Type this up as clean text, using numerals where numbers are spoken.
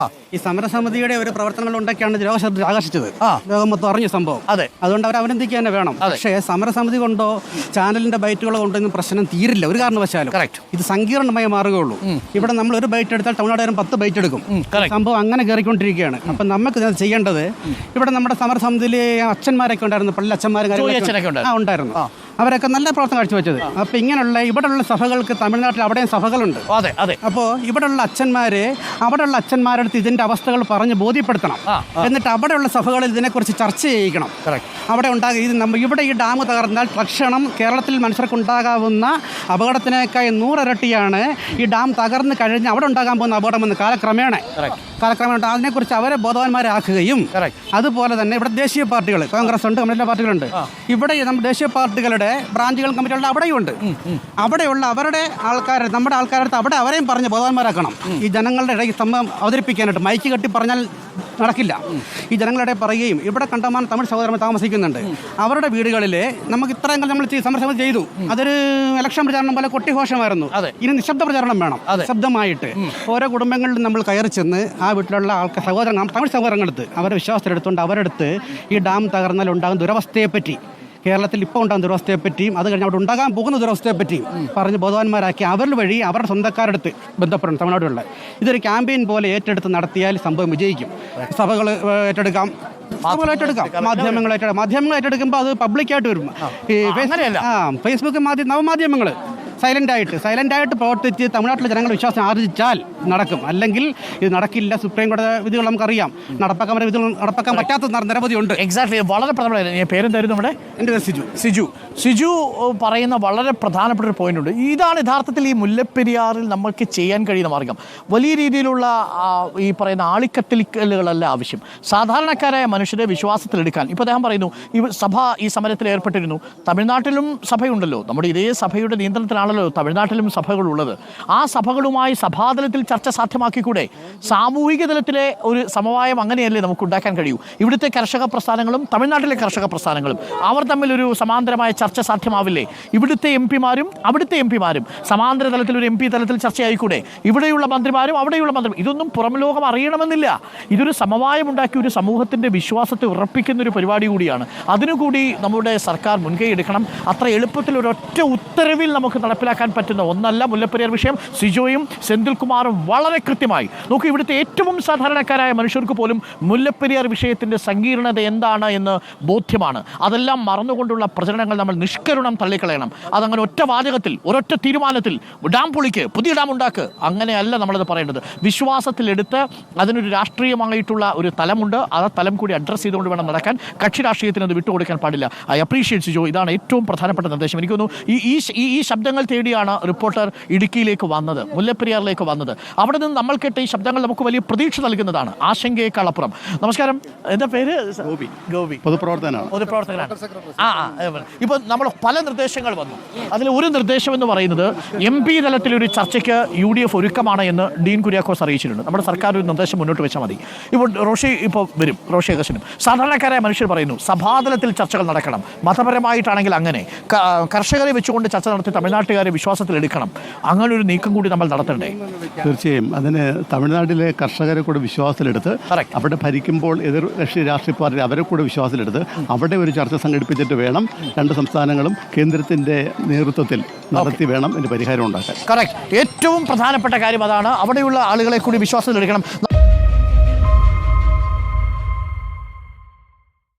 ഈ സമരസമിതിയുടെ ഒരു പ്രവർത്തനങ്ങൾ ഉണ്ടാക്കിയാണ് ലോകശ്രദ്ധ ആകർഷിച്ചത്. ലോകം മൊത്തം അറിഞ്ഞ സംഭവം. അതെ, അതുകൊണ്ട് അവർ അഭിനന്ദിക്കുക തന്നെ വേണം. പക്ഷേ സമരസമിതി കൊണ്ടോ ചാനലിന്റെ ബൈറ്റുകളോ കൊണ്ടൊന്നും പ്രശ്നം തീരില്ല ഒരു കാരണവശാലും. ഇത് സങ്കീർണമായ മാർഗ്ഗമുള്ളൂ. ഇവിടെ നമ്മൾ ഒരു ബൈറ്റ് എടുത്താൽ തമിഴ്നാട്ടുകാരൻ 10 ബൈറ്റ് എടുക്കും. സംഭവം അങ്ങനെ കയറിക്കൊണ്ടിരിക്കുകയാണ്. അപ്പം നമുക്ക് ചെയ്യേണ്ടത്, ഇവിടെ നമ്മുടെ സമരസമിതിയിൽ അച്ഛന്മാരൊക്കെ ഉണ്ടായിരുന്നു, പള്ളി അച്ഛന്മാരും ഉണ്ടായിരുന്നു. അവരൊക്കെ നല്ല പ്രവർത്തനം കാഴ്ചവെച്ചത്. അപ്പോൾ ഇങ്ങനെയുള്ള ഇവിടെയുള്ള സഭകൾക്ക് തമിഴ്നാട്ടിൽ അവിടെയും സഭകളുണ്ട്. അപ്പോൾ ഇവിടെയുള്ള അച്ഛന്മാരെ അവിടെയുള്ള അച്ഛന്മാരുടെ അടുത്ത് ഇതിന്റെ അവസ്ഥകൾ പറഞ്ഞ് ബോധ്യപ്പെടുത്തണം. എന്നിട്ട് അവിടെയുള്ള സഭകളിൽ ഇതിനെക്കുറിച്ച് ചർച്ച ചെയ്യിക്കണം. അവിടെ ഇവിടെ ഈ ഡാം തകർന്നാൽ തൽക്ഷണം കേരളത്തിൽ മനുഷ്യർക്കുണ്ടാകാവുന്ന അപകടത്തിനേക്കാൾ 100 ഇരട്ടിയാണ് ഈ ഡാം തകർന്ന് കഴിഞ്ഞ് അവിടെ ഉണ്ടാകാൻ പോകുന്ന അപകടമെന്ന് കാലക്രമേണ അതിനെക്കുറിച്ച് അവരെ ബോധവാന്മാരാക്കുകയും, അതുപോലെ തന്നെ ഇവിടെ ദേശീയ പാർട്ടികൾ, കോൺഗ്രസ് ഉണ്ട്, കമ്മ്യൂണിസ്റ്റ് പാർട്ടികളുണ്ട്. ഇവിടെ നമ്മുടെ ദേശീയ പാർട്ടികളുടെ ബ്രാഞ്ചുകൾ കമ്മിറ്റികളുടെ അവിടെയുണ്ട്. അവിടെയുള്ള അവരുടെ ആൾക്കാർ, നമ്മുടെ ആൾക്കാരുടെ അവിടെ അവരെയും പറഞ്ഞ് ബോധവാന്മാരാക്കണം. ഈ ജനങ്ങളുടെ ഇടയിൽ സംഭവം അവതരിപ്പിക്കാനായിട്ട് മൈക്ക് കെട്ടി പറഞ്ഞാൽ നടക്കില്ല. ഈ ജനങ്ങളുടെ പറയുകയും, ഇവിടെ കണ്ടമാനം തമിഴ് സഹോദരന്മാർ താമസിക്കുന്നുണ്ട്, അവരുടെ വീടുകളിൽ നമുക്ക് ഇത്രയും നമ്മൾ സമരസമിതി ചെയ്തു, അതൊരു ഇലക്ഷൻ പ്രചാരണം പോലെ കൊട്ടിഘോഷമായിരുന്നു. ഇനി നിശബ്ദ പ്രചാരണം വേണം. ശബ്ദമായിട്ട് ഓരോ കുടുംബങ്ങളിലും നമ്മൾ കയറി ചെന്ന് ആ വീട്ടിലുള്ള ആൾക്കാർ തമിഴ് സഹോദരങ്ങളെടുത്ത് അവരുടെ വിശ്വാസത്തിലെടുത്തുകൊണ്ട് അവരെടുത്ത് ഈ ഡാം തകർന്നാൽ ഉണ്ടാകുന്ന ദുരവസ്ഥയെപ്പറ്റി, കേരളത്തിൽ ഇപ്പോൾ ഉണ്ടാകുന്ന ദുരവസ്ഥയെപ്പറ്റിയും അത് കഴിഞ്ഞ് അവിടെ ഉണ്ടാകാൻ പോകുന്ന ദുരവസ്ഥയെപ്പറ്റിയും പറഞ്ഞ് ബോധവാന്മാരാക്കി അവരുടെ വഴി അവരുടെ സ്വന്തക്കാരെടുത്ത് ബന്ധപ്പെടണം. തമിഴ്നാടുള്ള ഇതൊരു ക്യാമ്പയിൻ പോലെ ഏറ്റെടുത്ത് നടത്തിയാൽ സംഭവം വിജയിക്കും. സഭകൾ ഏറ്റെടുക്കാം, മാധ്യമങ്ങൾ ഏറ്റെടുക്കുമ്പോൾ അത് പബ്ലിക്കായിട്ട് വരും. ഫേസ്ബുക്ക് നവമാധ്യമങ്ങൾ സൈലൻ്റ് ആയിട്ട് പ്രവർത്തിച്ച് തമിഴ്നാട്ടിലെ ജനങ്ങളുടെ വിശ്വാസം ആർജിച്ചാൽ നടക്കും. അല്ലെങ്കിൽ ഇത് നടക്കില്ല. സുപ്രീം കോടതി വിധികൾ നമുക്കറിയാം, നടപ്പാക്കാൻ പറ്റാത്ത നിരവധി ഉണ്ട്. എക്സാക്ട്ലി. വളരെ പ്രധാനപ്പെട്ട പേരെന്തായിരുന്നു നമ്മുടെ? എൻ്റെ പേര് സിജു പറയുന്ന വളരെ പ്രധാനപ്പെട്ട ഒരു പോയിന്റ് ഉണ്ട്. ഇതാണ് യഥാർത്ഥത്തിൽ ഈ മുല്ലപ്പെരിയാറിൽ നമ്മൾക്ക് ചെയ്യാൻ കഴിയുന്ന മാർഗം. വലിയ രീതിയിലുള്ള ഈ പറയുന്ന ആളിക്കത്തലിക്കലുകളല്ല ആവശ്യം. സാധാരണക്കാരായ മനുഷ്യരെ വിശ്വാസത്തിലെടുക്കാൻ ഇപ്പോൾ അദ്ദേഹം പറയുന്നു, ഈ സഭ ഈ സമരത്തിൽ ഏർപ്പെട്ടിരുന്നു. തമിഴ്നാട്ടിലും സഭയുണ്ടല്ലോ, നമ്മുടെ ഇതേ സഭയുടെ നിയന്ത്രണത്തിലാണ് തമിഴ്നാട്ടിലും സഭകളുള്ളത്. ആ സഭകളുമായി സഭാതലത്തിൽ ചർച്ച സാധ്യമാക്കിക്കൂടെ? സാമൂഹിക തലത്തിലെ ഒരു സമവായം അങ്ങനെയല്ലേ നമുക്ക് ഉണ്ടാക്കാൻ കഴിയൂ? ഇവിടുത്തെ കർഷക പ്രസ്ഥാനങ്ങളും തമിഴ്നാട്ടിലെ കർഷക പ്രസ്ഥാനങ്ങളും അവർ തമ്മിലൊരു സമാന്തരമായ ചർച്ച സാധ്യമാവില്ലേ? ഇവിടുത്തെ എം പിമാരും അവിടുത്തെ എം പിമാരും സമാന്തര തലത്തിൽ ഒരു MP തലത്തിൽ ചർച്ചയായിക്കൂടെ? ഇവിടെയുള്ള മന്ത്രിമാരും അവിടെയുള്ള മന്ത്രിമാരും. ഇതൊന്നും പുറം ലോകം അറിയണമെന്നില്ല. ഇതൊരു സമവായം ഉണ്ടാക്കി ഒരു സമൂഹത്തിൻ്റെ വിശ്വാസത്തെ ഉറപ്പിക്കുന്ന ഒരു പരിപാടി കൂടിയാണ്. അതിനുകൂടി നമ്മുടെ സർക്കാർ മുൻകൈ എടുക്കണം. അത്ര എളുപ്പത്തിൽ ഒരൊറ്റ ഉത്തരവിൽ നമുക്ക് നടപ്പിലാക്കാൻ പറ്റുന്ന ഒന്നല്ല മുല്ലപ്പെരിയാർ വിഷയം. സിജോയും സെന്തിൽകുമാറും വളരെ കൃത്യമായി നോക്കൂ. ഇവിടുത്തെ ഏറ്റവും സാധാരണക്കാരായ മനുഷ്യർക്ക് പോലും മുല്ലപ്പെരിയാർ വിഷയത്തിൻ്റെ സങ്കീർണത എന്താണ് എന്ന് ബോധ്യമാണ്. അതെല്ലാം മറന്നുകൊണ്ടുള്ള പ്രചരണങ്ങൾ നമ്മൾ നിഷ്കരുണം തള്ളിക്കളയണം. അതങ്ങനെ ഒറ്റ വാചകത്തിൽ ഒരൊറ്റ തീരുമാനത്തിൽ ഡാം പൊളിക്ക്, പുതിയ ഡാം ഉണ്ടാക്ക്, അങ്ങനെയല്ല നമ്മളത് പറയേണ്ടത്. വിശ്വാസത്തിലെടുത്ത് അതിനൊരു രാഷ്ട്രീയമായിട്ടുള്ള ഒരു തലമുണ്ട്. ആ തലം കൂടി അഡ്രസ്സ് ചെയ്തുകൊണ്ട് വേണം നടക്കാൻ. കക്ഷി രാഷ്ട്രീയത്തിന് അത് വിട്ടുകൊടുക്കാൻ പാടില്ല. I appreciate Sijo. ഇതാണ് ഏറ്റവും പ്രധാനപ്പെട്ട നിർദ്ദേശം. എനിക്ക് തോന്നുന്നു ഈ ശബ്ദങ്ങൾ തേടിയാണ് റിപ്പോർട്ടർ ഇടുക്കിയിലേക്ക് വന്നത്, മുല്ലപ്പെരിയാറിലേക്ക് വന്നത്. അവിടെ നിന്ന് നമ്മൾ കേട്ട ഈ ശബ്ദങ്ങൾ നമുക്ക് വലിയ പ്രതീക്ഷ നൽകുന്നതാണ്, ആശങ്കയേക്കാളപ്പുറം. നമസ്കാരം, എന്താ പേര്? ഗോപി. പൊതുപ്രവർത്തകനാണ്. ഇപ്പോൾ നമ്മൾ പല നിർദ്ദേശങ്ങൾ വന്നു. അതിൽ ഒരു നിർദ്ദേശം എന്ന് പറയുന്നത് MP തലത്തിലൊരു ചർച്ചയ്ക്ക് UDF ഒരുക്കമാണ് എന്ന് ഡീൻ കുര്യാക്കോസ് അറിയിച്ചിട്ടുണ്ട്. നമ്മുടെ സർക്കാർ ഒരു നിർദ്ദേശം മുന്നോട്ട് വെച്ചാൽ മതി. ഇപ്പോൾ റോഷി വരും, റോഷി അഗസ്റ്റിനും. സാധാരണക്കാരായ മനുഷ്യർ പറയുന്നു സഭാതലത്തിൽ ചർച്ചകൾ നടക്കണം. മതപരമായിട്ടാണെങ്കിൽ അങ്ങനെ, കർഷകരെ വെച്ചുകൊണ്ട് ചർച്ച നടത്തി തമിഴ്നാട്ടുകാരെ വിശ്വാസത്തിലെടുക്കണം. അങ്ങനെ ഒരു നീക്കം കൂടി നമ്മൾ നടത്തണ്ടേ? തീർച്ചയായും. അതിന് തമിഴ്നാട്ടിലെ കർഷകരെ കൂടെ വിശ്വാസത്തിലെടുത്ത്, അവിടെ ഭരിക്കുമ്പോൾ എതിർ രാഷ്ട്രീയ പാർട്ടി അവരെ കൂടെ വിശ്വാസത്തിലെടുത്ത് അവിടെ ഒരു ചർച്ച സംഘടിപ്പിച്ചിട്ട് വേണം രണ്ട് സംസ്ഥാനങ്ങളും കേന്ദ്രത്തിൻ്റെ നേതൃത്വത്തിൽ നടത്തി വേണം ഇതിന് പരിഹാരം ഉണ്ടാക്കാൻ. കറക്റ്റ്. ഏറ്റവും പ്രധാനപ്പെട്ട കാര്യം അതാണ്. അവിടെയുള്ള ആളുകളെ കൂടി വിശ്വാസത്തിലെടുക്കണം.